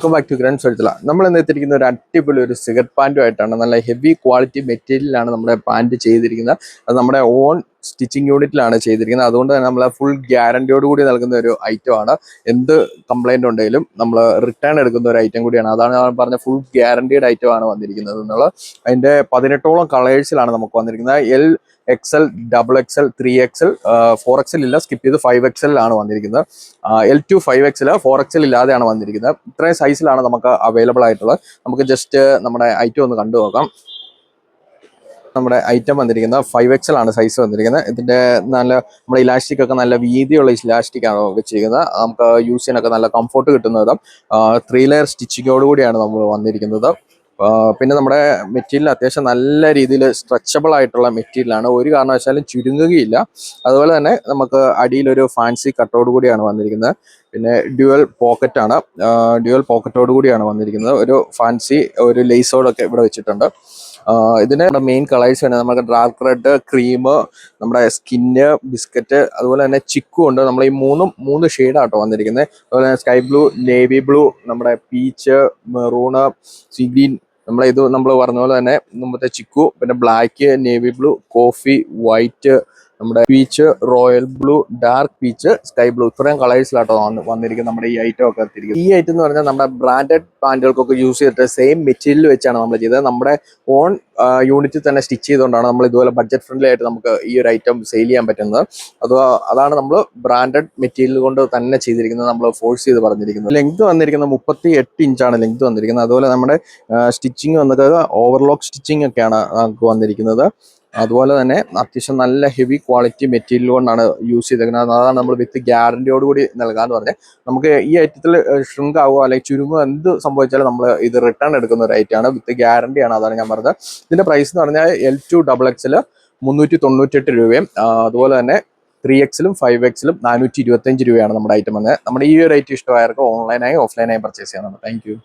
Welcome back to ഗ്രൻസ് എടുത്തില്ല. നമ്മൾ ഇന്ന് എത്തിയിരിക്കുന്ന ഒരു അടിപൊളി ഒരു സിഗരറ്റ് പാൻറ്റുമായിട്ടാണ്. നല്ല ഹെവി ക്വാളിറ്റി മെറ്റീരിയലാണ് നമ്മുടെ പാൻറ്റ് ചെയ്തിരിക്കുന്നത്. അത് നമ്മുടെ ഓൺ സ്റ്റിച്ചിങ് യൂണിറ്റിലാണ് ചെയ്തിരിക്കുന്നത്. അതുകൊണ്ട് തന്നെ നമ്മൾ ഫുൾ ഗ്യാരണ്ടിയോട് കൂടി നൽകുന്ന ഒരു ഐറ്റമാണ്. എന്ത് കംപ്ലൈൻറ്റ് ഉണ്ടെങ്കിലും നമ്മൾ റിട്ടേൺ എടുക്കുന്ന ഒരു ഐറ്റം കൂടിയാണ്. അതാണ് ഞാൻ പറഞ്ഞ ഫുൾ ഗ്യാരണ്ടീഡ് ഐറ്റമാണ് വന്നിരിക്കുന്നത് എന്നുള്ളത്. അതിൻ്റെ 18ഓളം കളേഴ്സിലാണ് നമുക്ക് വന്നിരിക്കുന്നത്. XL, XXL, 3XL, 4XL ഇല്ല, സ്കിപ്പ് ചെയ്ത് 5XL ആണ് വന്നിരിക്കുന്നത്. L2 5XL, 4XL ഇല്ലാതെയാണ് വന്നിരിക്കുന്നത്. ഇത്രയും സൈസിലാണ് നമുക്ക് അവൈലബിൾ ആയിട്ടുള്ളത്. നമുക്ക് ജസ്റ്റ് നമ്മുടെ ഐറ്റം ഒന്ന് കണ്ടു നോക്കാം. നമ്മുടെ ഐറ്റം വന്നിരിക്കുന്നത് 5XL ആണ് സൈസ് വന്നിരിക്കുന്നത്. ഇതിൻ്റെ നല്ല നമ്മുടെ ഇലാസ്റ്റിക് ഒക്കെ നല്ല വീതിയുള്ള ഇലാസ്റ്റിക് ആണ് വെച്ചിരിക്കുന്നത്. നമുക്ക് യൂസ് ചെയ്യാനൊക്കെ നല്ല കംഫോർട്ട് കിട്ടുന്ന വിധം 3 ലെയർ സ്റ്റിച്ചിങ്ങോട് കൂടിയാണ് നമ്മൾ വന്നിരിക്കുന്നത്. പിന്നെ നമ്മുടെ മെറ്റീരിയൽ അത്യാവശ്യം നല്ല രീതിയിൽ സ്ട്രെച്ചബിൾ ആയിട്ടുള്ള മെറ്റീരിയലാണ്. ഒരു കാരണവശാലും ചുരുങ്ങുകയില്ല. അതുപോലെ തന്നെ നമുക്ക് അടിയിലൊരു ഫാൻസി കട്ടോട് കൂടിയാണ് വന്നിരിക്കുന്നത്. പിന്നെ ഡ്യുവൽ പോക്കറ്റോട് കൂടിയാണ് വന്നിരിക്കുന്നത്. ഒരു ഫാൻസി ഒരു ലേസോടൊക്കെ ഇവിടെ വെച്ചിട്ടുണ്ട്. ഇതിന് മെയിൻ കളേഴ്സ് തന്നെ നമുക്ക് ഡാർക്ക് റെഡ്, ക്രീം, നമ്മുടെ സ്കിന്ന്, ബിസ്ക്കറ്റ്, അതുപോലെ തന്നെ ചിക്കു ഉണ്ട്. നമ്മൾ ഈ മൂന്ന് ഷെയ്ഡാട്ടോ വന്നിരിക്കുന്നത്. അതുപോലെ തന്നെ സ്കൈ ബ്ലൂ, നേവി ബ്ലൂ, നമ്മുടെ പീച്ച്, മെറൂണ്, സീ ഗ്രീൻ, നമ്മൾ പറഞ്ഞ പോലെ തന്നെ നമ്മുടെ ചിക്കു, പിന്നെ black, navy blue, coffee, white, നമ്മുടെ peach, royal blue, dark peach, sky blue, ഇത്രയും കളേഴ്സിലാട്ടോ വന്നിരിക്കുന്നത് നമ്മുടെ ഈ ഐറ്റം ഒക്കെ എത്തിയിരിക്കുന്നത്. ഈ ഐറ്റം എന്ന് പറഞ്ഞാൽ നമ്മുടെ ബ്രാൻഡഡ് പാൻറ്റുകൾക്കൊക്കെ യൂസ് ചെയ്തിട്ട് സെയിം മെറ്റീരിയൽ വെച്ചാണ് നമ്മൾ ചെയ്തത്. നമ്മുടെ ഓൺ യൂണിറ്റിൽ തന്നെ സ്റ്റിച്ച് ചെയ്തുകൊണ്ടാണ് നമ്മൾ ഇതുപോലെ ബഡ്ജറ്റ് ഫ്രണ്ട്ലി ആയിട്ട് നമുക്ക് ഈ ഒരു ഐറ്റം സെയിൽ ചെയ്യാൻ പറ്റുന്നത്. അതാണ് നമ്മൾ ബ്രാൻഡഡ് മെറ്റീരിയൽ കൊണ്ട് തന്നെ ചെയ്തിരിക്കുന്നത്. നമ്മൾ ഫോഴ്സ് ചെയ്ത് പറഞ്ഞിരിക്കുന്നത്. ലെങ്ത് വന്നിരിക്കുന്നത് 38 ഇഞ്ചാണ് ലെങ്ത് വന്നിരിക്കുന്നത്. അതുപോലെ നമ്മുടെ സ്റ്റിച്ചിങ് വന്നത് ഓവർലോക്ക് സ്റ്റിച്ചിങ് ഒക്കെയാണ് നമുക്ക് വന്നിരിക്കുന്നത്. അതുപോലെ തന്നെ അത്യാവശ്യം നല്ല ഹെവി ക്വാളിറ്റി മെറ്റീരിയൽ കൊണ്ടാണ് യൂസ് ചെയ്തിരിക്കുന്നത്. അതാണ് നമ്മൾ വിത്ത് ഗ്യാരണ്ടിയോട് കൂടി നൽകാന്ന് പറഞ്ഞത്. നമുക്ക് ഈ ഐറ്റത്തിൽ ഷ്രിങ്ക് ആവുക അല്ലെങ്കിൽ ചുരുങ്ങുക എന്ത് സംഭവിച്ചാലും നമ്മൾ ഇത് റിട്ടേൺ എടുക്കുന്ന ഒരു ഐറ്റമാണ്. വിത്ത് ഗ്യാരണ്ടിയാണ്. അതാണ് ഞാൻ പറഞ്ഞത്. ഇതിന്റെ പ്രൈസ് എന്ന് പറഞ്ഞാൽ L2 XXL 398 രൂപയും, അതുപോലെ തന്നെ 3XL 5XL 425 രൂപയാണ് നമ്മുടെ ഐറ്റം വന്നത്. നമ്മുടെ ഈ ഒരു ഐറ്റം ഇഷ്ടമായവർക്ക് ഓൺലൈനായി ഓഫ്ലൈനായി പർച്ചേസ് ചെയ്യാനാണ്. Thank you.